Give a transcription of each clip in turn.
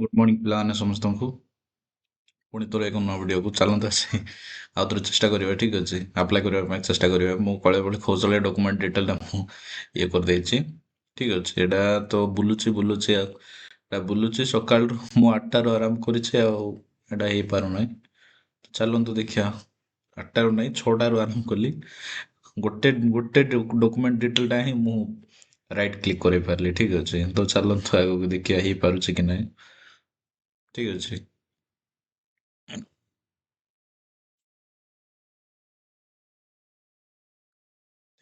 Good morning ପିଲାମାନେ ସମସ୍ତଙ୍କୁ। ପୁଣି ଥରେ ଏକ ନୂଆ ଭିଡ଼ିଓକୁ ଚାଲନ୍ତୁ ଆସି ଆଉ ଥରେ ଚେଷ୍ଟା କରିବା। ଠିକ୍ ଅଛି, ଆପ୍ଲାଏ କରିବା ପାଇଁ ଚେଷ୍ଟା କରିବା। ମୁଁ କଳେ କୌଶଳ ଡକୁମେଣ୍ଟ ଡିଟେଲଟା ମୁଁ ଇଏ କରିଦେଇଛି। ଠିକ୍ ଅଛି, ଏଇଟା ତ ବୁଲୁଛି ଆଉ ଏଇଟା ବୁଲୁଛି ସକାଳରୁ। ମୁଁ 8ଟାରୁ ଆରମ୍ଭ କରିଛି ଆଉ ଏଇଟା ହେଇପାରୁନାହିଁ। ଚାଲନ୍ତୁ ଦେଖିବା, 8ଟାରୁ ନାହିଁ 6ଟାରୁ ଆରମ୍ଭ କଲି। ଗୋଟେ ଗୋଟେ ଡକୁମେଣ୍ଟ ଡିଟେଲଟା ହିଁ ମୁଁ ରାଇଟ୍ କ୍ଲିକ୍ କରିପାରିଲି। ଠିକ୍ ଅଛି, ତ ଚାଲନ୍ତୁ ଆଗକୁ ଦେଖିବା ହେଇପାରୁଛି କି ନାହିଁ। ଠିକ୍ ଅଛି।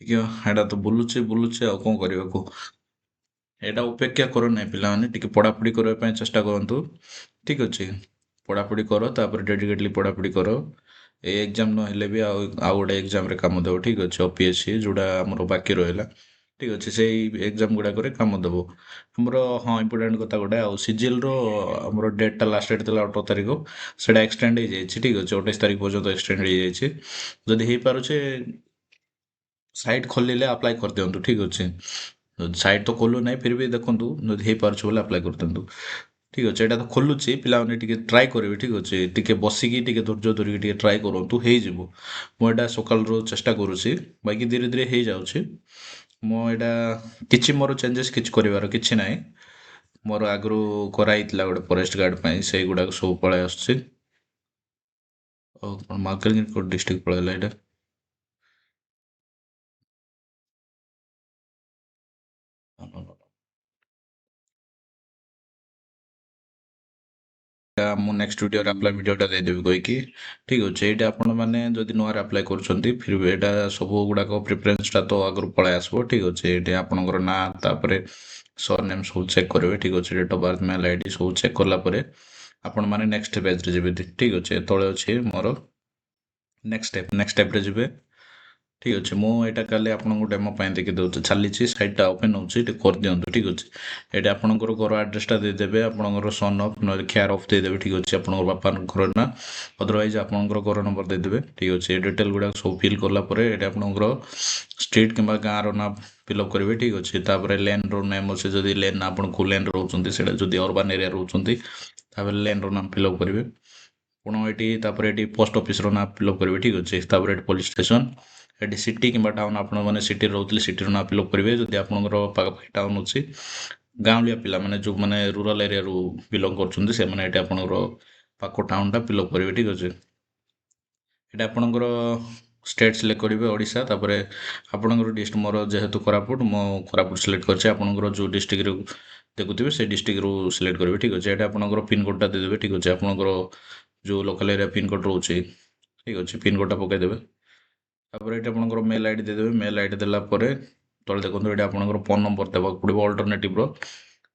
ଦେଖିବା, ଏଇଟା ତ ବୁଲୁଛି ଆଉ କଣ କରିବାକୁ। ଏଇଟା ଅପେକ୍ଷା କର ନାହିଁ ପିଲାମାନେ, ଟିକେ ପଢ଼ାପଢ଼ି କରିବା ପାଇଁ ଚେଷ୍ଟା କରନ୍ତୁ। ଠିକ୍ ଅଛି, ପଢ଼ାପଢ଼ି କର, ତାପରେ ଡେଡିକେଟଲି ପଢ଼ାପଢ଼ି କର। ଏଇ ଏକ୍ଜାମ୍ ନହେଲେ ବି ଆଉ ଗୋଟେ ଏକ୍ଜାମ୍ରେ କାମ ଦେବ। ଠିକ୍ ଅଛି, OPSC ଯେଉଁଟା ଆମର ବାକି ରହିଲା। ଠିକ୍ ଅଛି, ସେଇ ଏକ୍ଜାମ୍ ଗୁଡ଼ାକରେ କାମ ଦେବ। ଆମର ହଁ ଇମ୍ପୋର୍ଟାଣ୍ଟ କଥା ଗୋଟେ, ଆଉ CGLର ଆମର ଡେଟ୍ଟା ଲାଷ୍ଟ ଡେଟ୍ ଥିଲା 18 ତାରିଖ। ସେଇଟା ଏକ୍ସଟେଣ୍ଡ ହେଇଯାଇଛି। ଠିକ୍ ଅଛି, 28 ତାରିଖ ପର୍ଯ୍ୟନ୍ତ ଏକ୍ସଟେଣ୍ଡ ହେଇଯାଇଛି। ଯଦି ହେଇପାରୁଛି ସାଇଟ୍ ଖୋଲିଲେ ଆପ୍ଲାଏ କରିଦିଅନ୍ତୁ। ଠିକ୍ ଅଛି, ସାଇଟ୍ ତ ଖୋଲୁ ନାହିଁ, ଫିର୍ ବି ଦେଖନ୍ତୁ ଯଦି ହେଇପାରୁଛି ବୋଲେ ଆପ୍ଲାଏ କରିଦିଅନ୍ତୁ। ଠିକ୍ ଅଛି, ଏଇଟା ତ ଖୋଲୁଛି, ପିଲାମାନେ ଟିକେ ଟ୍ରାଏ କରିବେ। ଠିକ୍ ଅଛି, ଟିକେ ବସିକି ଟିକେ ଧୈର୍ଯ୍ୟ ଧରିକି ଟିକେ ଟ୍ରାଏ କରନ୍ତୁ, ହେଇଯିବ। ମୁଁ ଏଇଟା ସକାଳରୁ ଚେଷ୍ଟା କରୁଛି, ବାକି ଧୀରେ ଧୀରେ ହେଇଯାଉଛି। ମୁଁ ଏଇଟା କିଛି ମୋର ଚେଞ୍ଜେସ୍ କିଛି କରିବାର କିଛି ନାହିଁ। ମୋର ଆଗରୁ କରାହେଇଥିଲା ଗୋଟେ ଫରେଷ୍ଟ ଗାର୍ଡ଼ ପାଇଁ, ସେଇଗୁଡ଼ାକ ସବୁ ପଳାଇ ଆସୁଛି। ଆଉ କ'ଣ ମାଲକାନଗିରି ଡିଷ୍ଟ୍ରିକ୍ଟ ପଳେଇଲା ଏଇଟା। ମୁଁ ନେକ୍ସଟ ଭିଡ଼ିଓରେ ଆପ୍ଲାଏ ଭିଡ଼ିଓଟା ଦେଇଦେବି କହିକି। ଠିକ୍ ଅଛି, ଏଇଟା ଆପଣମାନେ ଯଦି ନୂଆରେ ଆପ୍ଲାଏ କରୁଛନ୍ତି, ଫିର୍ ବି ଏଇଟା ସବୁ ଗୁଡ଼ାକ ପ୍ରିଫରେନ୍ସଟା ତ ଆଗରୁ ପଳାଇ ଆସିବ। ଠିକ୍ ଅଛି, ଏଇଠି ଆପଣଙ୍କର ନାଁ, ତାପରେ ସରନେମ୍ ସବୁ ଚେକ୍ କରିବେ। ଠିକ୍ ଅଛି, date of birth, mail ID ସବୁ ଚେକ୍ କଲା ପରେ ଆପଣମାନେ ନେକ୍ସଟ ପେଜ୍ରେ ଯିବେ। ଠିକ୍ ଅଛି, ତଳେ ଅଛି ମୋର ନେକ୍ସଟ ଷ୍ଟେପ୍ରେ ଯିବେ। ଠିକ୍ ଅଛି, ମୁଁ ଏଇଟା କାଲି ଆପଣଙ୍କୁ ଡେମୋ ପାଇଁ ଦେଖି ଦେଉଛି। ଚାଲିଛି, ସାଇଟ୍ଟା ଓପେନ୍ ହେଉଛି, ଟିକେ କରିଦିଅନ୍ତୁ। ଠିକ୍ ଅଛି, ଏଇଟା ଆପଣଙ୍କର ଘର ଆଡ୍ରେସଟା ଦେଇଦେବେ, ଆପଣଙ୍କର ସନ୍ ଅଫ୍ ନହେଲେ କେୟାର ଅଫ୍ ଦେଇଦେବେ। ଠିକ୍ ଅଛି, ଆପଣଙ୍କର ବାପାଙ୍କ ଘର ନା, ଅଦରୱାଇଜ୍ ଆପଣଙ୍କର ଘର ନମ୍ବର ଦେଇଦେବେ। ଠିକ୍ ଅଛି, ଏ ଡିଟେଲ୍ ଗୁଡ଼ାକ ସବୁ ଫିଲ୍ କଲା ପରେ ଏଇଟା ଆପଣଙ୍କର ଷ୍ଟ୍ରିଟ୍ କିମ୍ବା ଗାଁର ନାଁ ଫିଲ୍ଅପ୍ କରିବେ। ଠିକ୍ ଅଛି, ତାପରେ ଲେନ୍ର ନେମ୍ ଅଛି, ଯଦି ଲେନ୍ ଆପଣ କେଉଁ ଲେନ୍ରେ ରହୁଛନ୍ତି, ସେଇଟା ଯଦି ଅର୍ବାନ୍ ଏରିଆ ରହୁଛନ୍ତି ତାପରେ ଲେନ୍ର ନାମ ଫିଲ୍ଅପ୍ କରିବେ। ଆପଣ ଏଠି ତାପରେ ଏଠି ପୋଷ୍ଟ ଅଫିସ୍ର ନାଁ ଫିଲ୍ଅପ୍ କରିବେ। ଠିକ୍ ଅଛି, ତାପରେ ଏଠି ପୋଲିସ୍ ଷ୍ଟେସନ୍, ଏଠି ସିଟି କିମ୍ବା ଟାଉନ୍, ଆପଣମାନେ ସିଟିରେ ରହୁଥିଲେ ସିଟିର ନାଁ ଫିଲ୍ଅପ୍ କରିବେ। ଯଦି ଆପଣଙ୍କର ପାଖାପାଖି ଟାଉନ୍ ଅଛି, ଗାଉଁଲିଆ ପିଲାମାନେ ଯେଉଁମାନେ ରୁରାଲ୍ ଏରିଆରୁ ବିଲଙ୍ଗ୍ କରୁଛନ୍ତି, ସେମାନେ ଏଠି ଆପଣଙ୍କର ପାଖ ଟାଉନ୍ଟା ଫିଲ୍ଅପ୍ କରିବେ। ଠିକ୍ ଅଛି, ଏଇଟା ଆପଣଙ୍କର ଷ୍ଟେଟ୍ ସିଲେକ୍ଟ କରିବେ ଓଡ଼ିଶା, ତାପରେ ଆପଣଙ୍କର ଡିଷ୍ଟ୍ରିକ୍ଟ, ମୋର ଯେହେତୁ କୋରାପୁଟ, ମୁଁ କୋରାପୁଟ ସିଲେକ୍ଟ କରିଛି। ଆପଣଙ୍କର ଯେଉଁ ଡିଷ୍ଟ୍ରିକ୍ଟରୁ ଦେଖୁଥିବେ ସେଇ ଡିଷ୍ଟ୍ରିକ୍ଟରୁ ସିଲେକ୍ଟ କରିବେ। ଠିକ୍ ଅଛି, ଏଇଟା ଆପଣଙ୍କର ପିନ୍କୋଡ଼୍ଟା ଦେଇଦେବେ। ଠିକ୍ ଅଛି, ଆପଣଙ୍କର ଯେଉଁ ଲୋକାଲ୍ ଏରିଆ ପିନ୍କୋଡ଼୍ ରହୁଛି, ଠିକ୍ ଅଛି, ପିନ୍କୋଡ଼୍ଟା ପକାଇଦେବେ। ତାପରେ ଏଠି ଆପଣଙ୍କର ମେଲ୍ ID ଦେଇଦେବେ। ମେଲ୍ ID ଦେଲା ପରେ ତଳେ ଦେଖନ୍ତୁ ଏଠି ଆପଣଙ୍କର ଫୋନ୍ ନମ୍ବର ଦେବାକୁ ପଡ଼ିବ ଅଲ୍ଟରନେଟିଭ୍ର।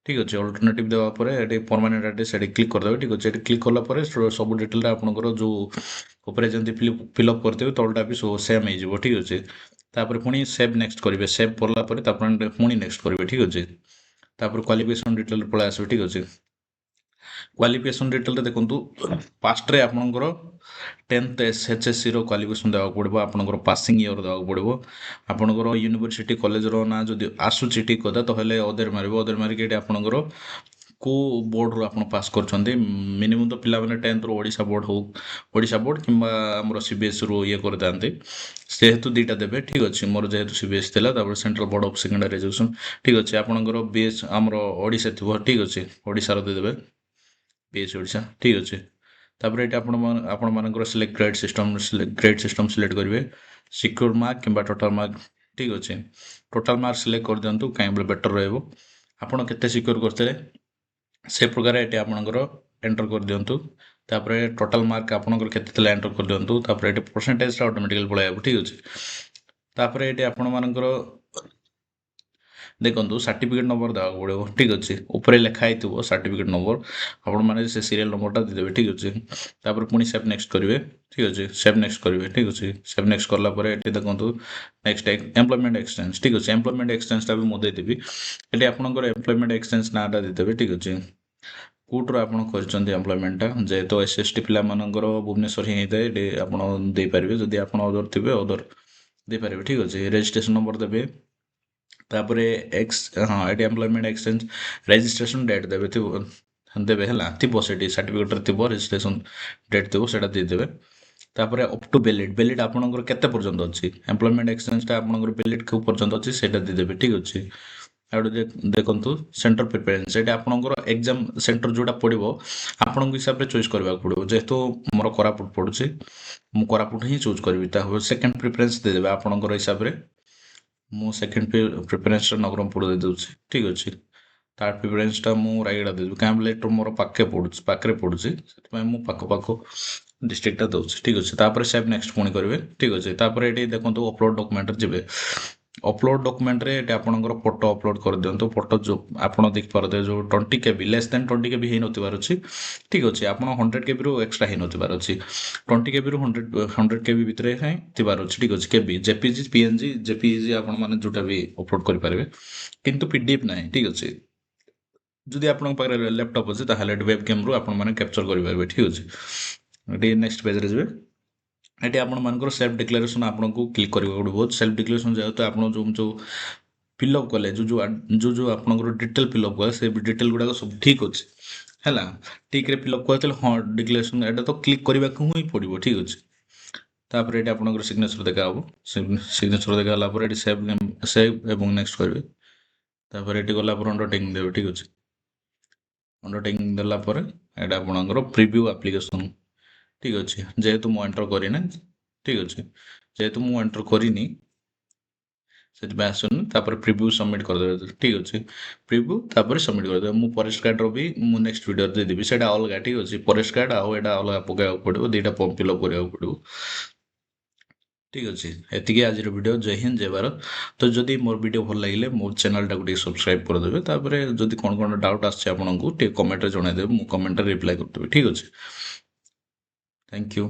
ଠିକ୍ ଅଛି, ଅଲ୍ଟରନେଟିଭ୍ ଦେବା ପରେ ଏଠି ପର୍ମାନେଣ୍ଟ ଆଡ୍ରେସ୍ ସେଠି କ୍ଲିକ୍ କରିଦେବେ। ଠିକ୍ ଅଛି, ଏଠି କ୍ଲିକ୍ କଲା ପରେ ସବୁ ଡିଟେଲ୍ଟା ଆପଣଙ୍କର ଯେଉଁ ଉପରେ ଯେମିତି ଫିଲ୍ଅପ୍ କରିଥିବେ ତଳଟା ବି ସବୁ ସେମ୍ ହେଇଯିବ। ଠିକ୍ ଅଛି, ତାପରେ ପୁଣି ସେଭ୍ ନେକ୍ସଟ କରିବେ। ସେଭ୍ କଲା ପରେ ତାପରେ ପୁଣି ନେକ୍ସଟ କରିବେ। ଠିକ୍ ଅଛି, ତାପରେ କ୍ୱାଲିଫିକେସନ୍ ଡିଟେଲ୍ ପଳାଇ ଆସିବେ। ଠିକ୍ ଅଛି, କ୍ୱାଲିଫିକେସନ୍ ଡିଟେଲ୍ରେ ଦେଖନ୍ତୁ ପାଷ୍ଟରେ ଆପଣଙ୍କର 10th SHSCର କ୍ୱାଲିଫିକେସନ୍ ଦେବାକୁ ପଡ଼ିବ। ଆପଣଙ୍କର ପାସିଂ ଇୟର୍ ଦେବାକୁ ପଡ଼ିବ। ଆପଣଙ୍କର ୟୁନିଭର୍ସିଟି କଲେଜର ନାଁ ଯଦି ଆସୁଛି ଠିକ୍ କଥା, ତାହେଲେ ଅଦେର ମାରିବ। ଅଦେର ମାରିକି ଏଠି ଆପଣଙ୍କର କେଉଁ ବୋର୍ଡ଼ରୁ ଆପଣ ପାସ୍ କରିଛନ୍ତି। ମିନିମମ୍ ତ ପିଲାମାନେ 10thରୁ ଓଡ଼ିଶା ବୋର୍ଡ଼ ହଉ, ଓଡ଼ିଶା ବୋର୍ଡ଼ କିମ୍ବା ଆମର CBSEରୁ ଇଏ କରିଥାନ୍ତି, ଯେହେତୁ ଦୁଇଟା ଦେବେ। ଠିକ୍ ଅଛି, ମୋର ଯେହେତୁ CBSE ଥିଲା, ତାପରେ central board of secondary education. ଠିକ୍ ଅଛି, ଆପଣଙ୍କର BS ଆମର ଓଡ଼ିଶା ଥିବ। ଠିକ୍ ଅଛି, ଓଡ଼ିଶାର ଦେଇଦେବେ, BS ଓଡ଼ିଶା। ଠିକ୍ ଅଛି, ତାପରେ ଏଠି ଆପଣମାନଙ୍କର ସିଲେକ୍ଟ ଗ୍ରେଡ୍ ସିଷ୍ଟମ୍ ସିଲେକ୍ଟ କରିବେ, ସିକ୍ୟୁର୍ ମାର୍କ କିମ୍ବା ଟୋଟାଲ୍ ମାର୍କ। ଠିକ୍ ଅଛି, ଟୋଟାଲ୍ ମାର୍କ ସିଲେକ୍ଟ କରିଦିଅନ୍ତୁ, କାହିଁକି ବୋଲେ ବେଟର୍ ରହିବ। ଆପଣ କେତେ ସିକ୍ୟୁର୍ କରିଥିଲେ ସେ ପ୍ରକାର ଏଠି ଆପଣଙ୍କର ଏଣ୍ଟର୍ କରିଦିଅନ୍ତୁ। ତାପରେ ଟୋଟାଲ୍ ମାର୍କ ଆପଣଙ୍କର କେତେ ଥିଲା ଏଣ୍ଟର୍ କରିଦିଅନ୍ତୁ। ତାପରେ ଏଠି ପରସେଣ୍ଟେଜ୍ଟା ଅଟୋମେଟିକାଲି ପଳାଇବ। ଠିକ୍ ଅଛି, ତାପରେ ଏଠି ଆପଣମାନଙ୍କର ଦେଖନ୍ତୁ ସାର୍ଟିଫିକେଟ୍ ନମ୍ବର ଦେବାକୁ ପଡ଼ିବ। ଠିକ୍ ଅଛି, ଉପରେ ଲେଖା ହେଇଥିବ ସାର୍ଟିଫିକେଟ୍ ନମ୍ବର, ଆପଣମାନେ ସେ ସିରିଏଲ୍ ନମ୍ବରଟା ଦେଇଦେବେ। ଠିକ୍ ଅଛି, ତାପରେ ପୁଣି ସେଭ୍ ନେକ୍ସଟ କରିବେ। ଠିକ୍ ଅଛି, ସେଭ୍ ନେକ୍ସଟ କରିବେ। ଠିକ୍ ଅଛି, ସେଭ୍ ନେକ୍ସଟ କଲା ପରେ ଏଠି ଦେଖନ୍ତୁ ନେକ୍ସଟ ଏମ୍ପ୍ଲୟମେଣ୍ଟ ଏକ୍ସଚେଞ୍ଜ। ଠିକ୍ ଅଛି, ଏମ୍ପ୍ଲୟମେଣ୍ଟ ଏକ୍ସଚେଞ୍ଜଟା ବି ମୁଁ ଦେଇଦେବି। ଏଠି ଆପଣଙ୍କର ଏମ୍ପ୍ଲୟମେଣ୍ଟ ଏକ୍ସଚେଞ୍ଜ ନାଁଟା ଦେଇଦେବେ। ଠିକ୍ ଅଛି, କେଉଁଠୁ ଆପଣ କରିଛନ୍ତି ଏମ୍ପ୍ଲୟମେଣ୍ଟଟା, ଯେହେତୁ SST ପିଲାମାନଙ୍କର ଭୁବନେଶ୍ୱର ହିଁ ହେଇଥାଏ, ଏଠି ଆପଣ ଦେଇପାରିବେ। ଯଦି ଆପଣ ଅଦର ଥିବେ ଅଦର ଦେଇପାରିବେ। ଠିକ୍ ଅଛି, ରେଜିଷ୍ଟ୍ରେସନ୍ ନମ୍ବର ଦେବେ। ତାପରେ ହଁ ଏଠି ଏମ୍ପ୍ଲୟମେଣ୍ଟ ଏକ୍ସଚେଞ୍ଜ ରେଜିଷ୍ଟ୍ରେସନ୍ ଡେଟ୍ ଦେବେ। ଥିବ ଦେବେ ହେଲା, ଥିବ ସେଠି ସାର୍ଟିଫିକେଟରେ ଥିବ, ରେଜିଷ୍ଟ୍ରେସନ ଡେଟ୍ ଥିବ, ସେଇଟା ଦେଇଦେବେ। ତାପରେ ଅପ୍ ଟୁ ଭ୍ୟାଲିଡ୍ ଆପଣଙ୍କର କେତେ ପର୍ଯ୍ୟନ୍ତ ଅଛି, ଏମ୍ପ୍ଲୟମେଣ୍ଟ ଏକ୍ସଚେଞ୍ଜଟା ଆପଣଙ୍କର ଭ୍ୟାଲିଡ୍ କେଉଁ ପର୍ଯ୍ୟନ୍ତ ଅଛି ସେଇଟା ଦେଇଦେବେ, ଠିକ୍ ଅଛି। ଆଉ ଗୋଟେ ଦେଖନ୍ତୁ ସେଣ୍ଟର ପ୍ରିଫରେନ୍ସ, ସେଇଟା ଆପଣଙ୍କର ଏକ୍ଜାମ ସେଣ୍ଟର ଯେଉଁଟା ପଡ଼ିବ ଆପଣଙ୍କ ହିସାବରେ ଚଏସ୍ କରିବାକୁ ପଡ଼ିବ। ଯେହେତୁ ମୋର କୋରାପୁଟ ପଡ଼ୁଛି, ମୁଁ କୋରାପୁଟ ହିଁ ଚୁଜ୍ କରିବି। ତାପରେ ସେକେଣ୍ଡ ପ୍ରିଫରେନ୍ସ ଦେଇଦେବେ ଆପଣଙ୍କର ହିସାବରେ। ମୁଁ ସେକେଣ୍ଡ ପ୍ରିଫରେନ୍ସଟା ନବରଙ୍ଗପୁର ଦେଇଦେଉଛି, ଠିକ୍ ଅଛି। ଥାର୍ଡ଼ ପ୍ରିଫରେନ୍ସଟା ମୁଁ ରାୟଗଡ଼ା ଦେଇଦେବି, କାହିଁକି ବୋଲେ ଏଠୁ ମୋର ପାଖରେ ପଡ଼ୁଛି, ସେଥିପାଇଁ ମୁଁ ପାଖ ଡିଷ୍ଟ୍ରିକ୍ଟଟା ଦେଉଛି, ଠିକ୍ ଅଛି। ତାପରେ ସେଭ୍ ନେକ୍ସଟ ପୁଣି କରିବେ, ଠିକ୍ ଅଛି। ତାପରେ ଏଠି ଦେଖନ୍ତୁ ଅପଲୋଡ଼ ଡକୁମେଣ୍ଟରେ ଯିବେ। ଅପଲୋଡ଼ ଡକୁମେଣ୍ଟରେ ଏଠି ଆପଣଙ୍କର ଫଟୋ ଅପଲୋଡ଼ କରିଦିଅନ୍ତୁ। ଫଟୋ ଯେଉଁ ଆପଣ ଦେଖିପାରୁଥିବେ, ଯେଉଁ 20 KB, ଲେସ୍ ଦେନ୍ 20 KB ହେଇନଥିବାର ଅଛି, ଠିକ୍ ଅଛି। ଆପଣ 100 KBରୁ ଏକ୍ସଟ୍ରା ହେଇନଥିବାର ଅଛି। 20 KBରୁ 100 KB ଭିତରେ ହିଁ ଥିବାର ଅଛି, ଠିକ୍ ଅଛି। କେବି, JPG, PNG, JPEG ଆପଣମାନେ ଯେଉଁଟା ବି ଅପଲୋଡ଼ କରିପାରିବେ, କିନ୍ତୁ PDF ନାହିଁ, ଠିକ୍ ଅଛି। ଯଦି ଆପଣଙ୍କ ପାଖରେ ଲ୍ୟାପଟପ୍ ଅଛି ତାହେଲେ ଏଠି ୱେବ୍ କ୍ୟାମ୍ରୁ ଆପଣମାନେ କ୍ୟାପଚର୍ କରିପାରିବେ, ଠିକ୍ ଅଛି। ଏଠି ନେକ୍ସଟ ପେଜ୍ରେ ଯିବେ। ଏଠି ଆପଣମାନଙ୍କର ସେଲ୍ଫ ଡିକ୍ଲାରେସନ୍ ଆପଣଙ୍କୁ କ୍ଲିକ୍ କରିବାକୁ ପଡ଼ିବ। ସେଲ୍ଫ ଡିକ୍ଲାରେସନ୍ ଯେହେତୁ ଆପଣ ଯେଉଁ ଫିଲ୍ଅପ୍ କଲେ, ଯେଉଁ ଆପଣଙ୍କର ଡିଟେଲ୍ ଫିଲ୍ଅପ୍ କଲେ, ସେ ଡିଟେଲ୍ ଗୁଡ଼ାକ ସବୁ ଠିକ୍ ଅଛି ହେଲା। ଠିକ୍ରେ ଫିଲ୍ଅପ୍ କରିଥିଲେ ହଁ ଡିକ୍ଲାରେସନ୍ ଏଇଟା ତ କ୍ଲିକ୍ କରିବାକୁ ହିଁ ପଡ଼ିବ, ଠିକ୍ ଅଛି। ତାପରେ ଏଠି ଆପଣଙ୍କର ସିଗ୍ନେଚର ଦେଖାହେବ। ସିଗ୍ନେଚର ଦେଖାହେଲା ପରେ ଏଠି ସେଭ୍ ଏବଂ ନେକ୍ସଟ କରିବେ। ତାପରେ ଏଠି ଗଲା ପରେ ଅଣ୍ଡରଟେକିଂ ଦେବେ, ଠିକ୍ ଅଛି। ଅଣ୍ଡରଟେକିଂ ଦେଲା ପରେ ଏଇଟା ଆପଣଙ୍କର ପ୍ରିଭ୍ୟୁ ଆପ୍ଲିକେସନ୍, ଠିକ୍ ଅଛି। ଯେହେତୁ ମୁଁ ଏଣ୍ଟର କରିନି, ଠିକ୍ ଅଛି, ଯେହେତୁ ମୁଁ ଏଣ୍ଟର କରିନି ସେଥିପାଇଁ ଆସୁନି। ତାପରେ ପ୍ରିଭ୍ୟୁ ସବମିଟ୍ କରିଦେବେ, ଠିକ୍ ଅଛି। ପ୍ରିଭ୍ୟୁ ତାପରେ ସବମିଟ୍ କରିଦେବେ। ମୁଁ ଫରେଷ୍ଟ ଗାର୍ଡ଼ର ବି ମୁଁ ନେକ୍ସଟ ଭିଡ଼ିଓରେ ଦେଇଦେବି, ସେଇଟା ଅଲଗା, ଠିକ୍ ଅଛି। ଫରେଷ୍ଟ ଗାର୍ଡ଼ ଆଉ ଏଇଟା ଅଲଗା ପକାଇବାକୁ ପଡ଼ିବ, ଦୁଇଟା ଫର୍ମ ଫିଲ୍ଅପ୍ କରିବାକୁ ପଡ଼ିବ, ଠିକ୍ ଅଛି। ଏତିକି ଆଜିର ଭିଡ଼ିଓ। ଜୟ ହିନ୍ଦ, ଜୟ ଭାରତ। ତ ଯଦି ମୋର ଭିଡ଼ିଓ ଭଲ ଲାଗିଲେ ମୋ ଚ୍ୟାନେଲଟାକୁ ଟିକେ ସବସ୍କ୍ରାଇବ୍ କରିଦେବେ। ତାପରେ ଯଦି କ'ଣ ଡାଉଟ୍ ଆସିଛି ଆପଣଙ୍କୁ ଟିକେ କମେଣ୍ଟରେ ଜଣାଇଦେବେ, ମୁଁ କମେଣ୍ଟରେ ରିପ୍ଲାଏ କରିଦେବି, ଠିକ୍ ଅଛି। Thank you.